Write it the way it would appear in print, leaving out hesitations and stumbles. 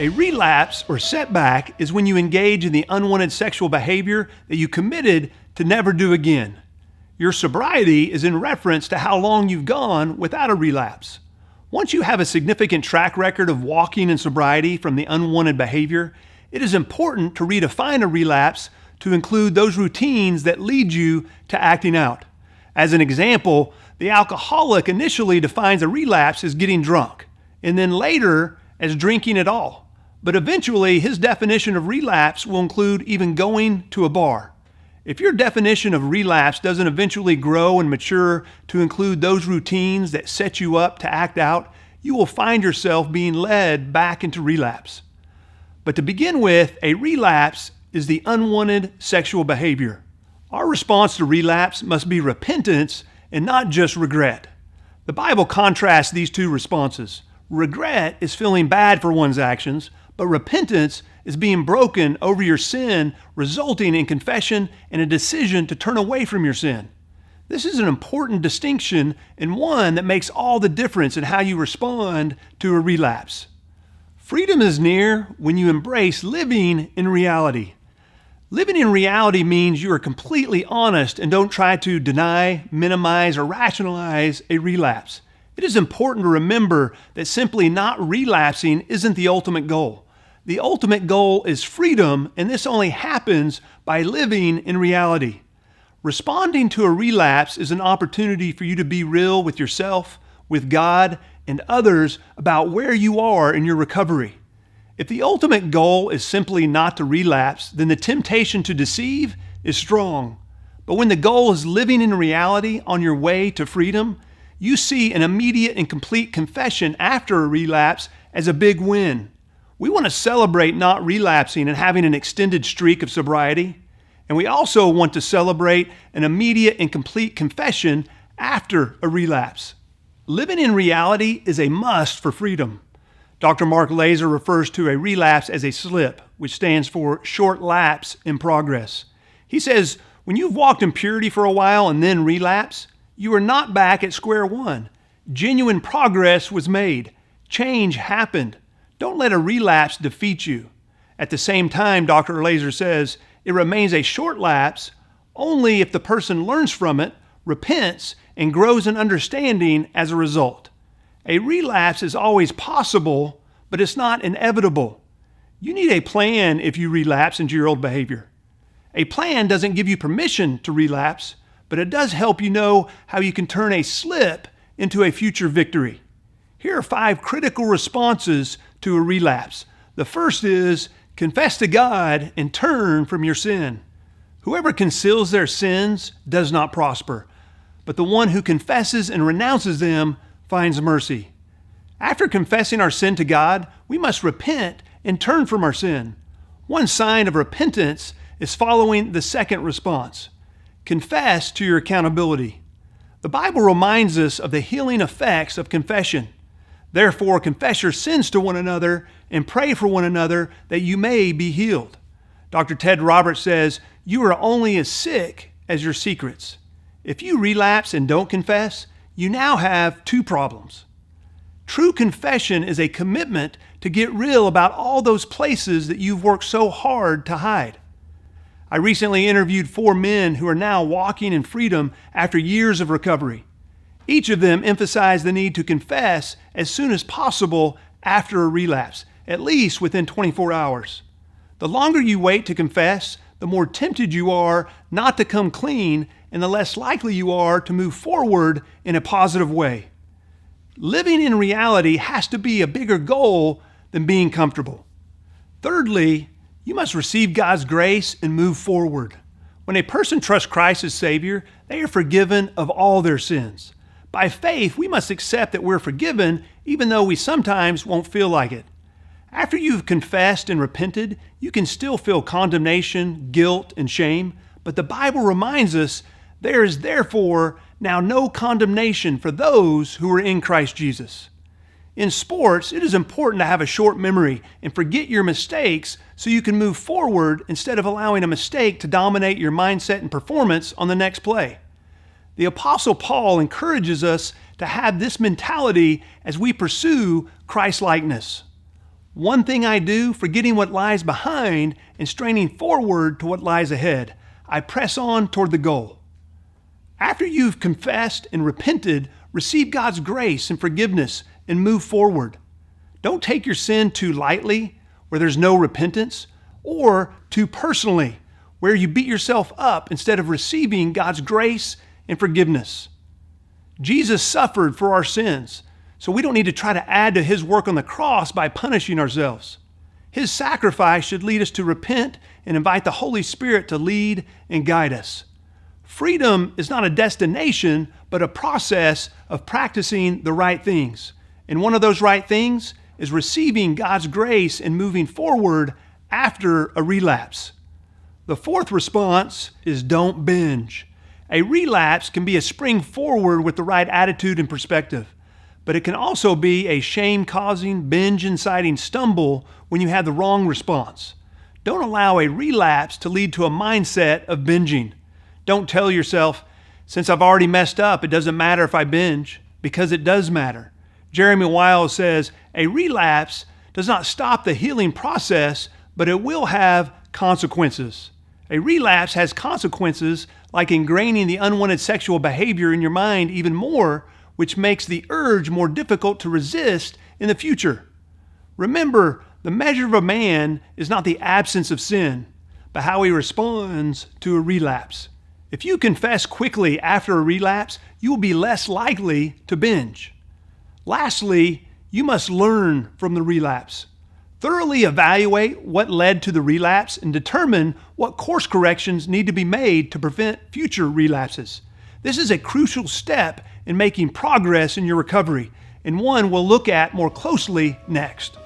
A relapse or setback is when you engage in the unwanted sexual behavior that you committed to never do again. Your sobriety is in reference to how long you've gone without a relapse. Once you have a significant track record of walking in sobriety from the unwanted behavior, it is important to redefine a relapse to include those routines that lead you to acting out. As an example, the alcoholic initially defines a relapse as getting drunk, and then later as drinking at all. But eventually, his definition of relapse will include even going to a bar. If your definition of relapse doesn't eventually grow and mature to include those routines that set you up to act out, you will find yourself being led back into relapse. But to begin with, a relapse is the unwanted sexual behavior. Our response to relapse must be repentance and not just regret. The Bible contrasts these two responses. Regret is feeling bad for one's actions, but repentance is being broken over your sin, resulting in confession and a decision to turn away from your sin. This is an important distinction and one that makes all the difference in how you respond to a relapse. Freedom is near when you embrace living in reality. Living in reality means you are completely honest and don't try to deny, minimize, or rationalize a relapse. It is important to remember that simply not relapsing isn't the ultimate goal. The ultimate goal is freedom, and this only happens by living in reality. Responding to a relapse is an opportunity for you to be real with yourself, with God, and others about where you are in your recovery. If the ultimate goal is simply not to relapse, then the temptation to deceive is strong. But when the goal is living in reality on your way to freedom, you see an immediate and complete confession after a relapse as a big win. We want to celebrate not relapsing and having an extended streak of sobriety. And we also want to celebrate an immediate and complete confession after a relapse. Living in reality is a must for freedom. Dr. Mark Laser refers to a relapse as a slip, which stands for short lapse in progress. He says, when you've walked in purity for a while and then relapse, you are not back at square one. Genuine progress was made. Change happened. Don't let a relapse defeat you. At the same time, Dr. Laser says, it remains a short lapse only if the person learns from it, repents, and grows in understanding as a result. A relapse is always possible, but it's not inevitable. You need a plan if you relapse into your old behavior. A plan doesn't give you permission to relapse, but it does help you know how you can turn a slip into a future victory. Here are 5 critical responses to a relapse. The first is confess to God and turn from your sin. Whoever conceals their sins does not prosper, but the one who confesses and renounces them finds mercy. After confessing our sin to God, we must repent and turn from our sin. One sign of repentance is following the second response. Confess to your accountability. The Bible reminds us of the healing effects of confession. Therefore, confess your sins to one another and pray for one another that you may be healed. Dr. Ted Roberts says, you are only as sick as your secrets. If you relapse and don't confess, you now have 2 problems. True confession is a commitment to get real about all those places that you've worked so hard to hide. I recently interviewed 4 men who are now walking in freedom after years of recovery. Each of them emphasized the need to confess as soon as possible after a relapse, at least within 24 hours. The longer you wait to confess, the more tempted you are not to come clean, and the less likely you are to move forward in a positive way. Living in reality has to be a bigger goal than being comfortable. Thirdly, you must receive God's grace and move forward. When a person trusts Christ as Savior, they are forgiven of all their sins. By faith, we must accept that we're forgiven even though we sometimes won't feel like it. After you've confessed and repented, you can still feel condemnation, guilt, and shame, but the Bible reminds us there is therefore now no condemnation for those who are in Christ Jesus. In sports, it is important to have a short memory and forget your mistakes so you can move forward instead of allowing a mistake to dominate your mindset and performance on the next play. The Apostle Paul encourages us to have this mentality as we pursue Christ-likeness. One thing I do, forgetting what lies behind and straining forward to what lies ahead. I press on toward the goal. After you've confessed and repented, receive God's grace and forgiveness and move forward. Don't take your sin too lightly, where there's no repentance, or too personally, where you beat yourself up instead of receiving God's grace and forgiveness. Jesus suffered for our sins, so we don't need to try to add to his work on the cross by punishing ourselves. His sacrifice should lead us to repent and invite the Holy Spirit to lead and guide us. Freedom is not a destination, but a process of practicing the right things. And one of those right things is receiving God's grace and moving forward after a relapse. The fourth response is don't binge. A relapse can be a spring forward with the right attitude and perspective, but it can also be a shame-causing, binge-inciting stumble when you have the wrong response. Don't allow a relapse to lead to a mindset of binging. Don't tell yourself, since I've already messed up, it doesn't matter if I binge, because it does matter. Jeremy Wiles says, a relapse does not stop the healing process, but it will have consequences. A relapse has consequences like ingraining the unwanted sexual behavior in your mind even more, which makes the urge more difficult to resist in the future. Remember, the measure of a man is not the absence of sin, but how he responds to a relapse. If you confess quickly after a relapse, you will be less likely to binge. Lastly, you must learn from the relapse. Thoroughly evaluate what led to the relapse and determine what course corrections need to be made to prevent future relapses. This is a crucial step in making progress in your recovery, and one we'll look at more closely next.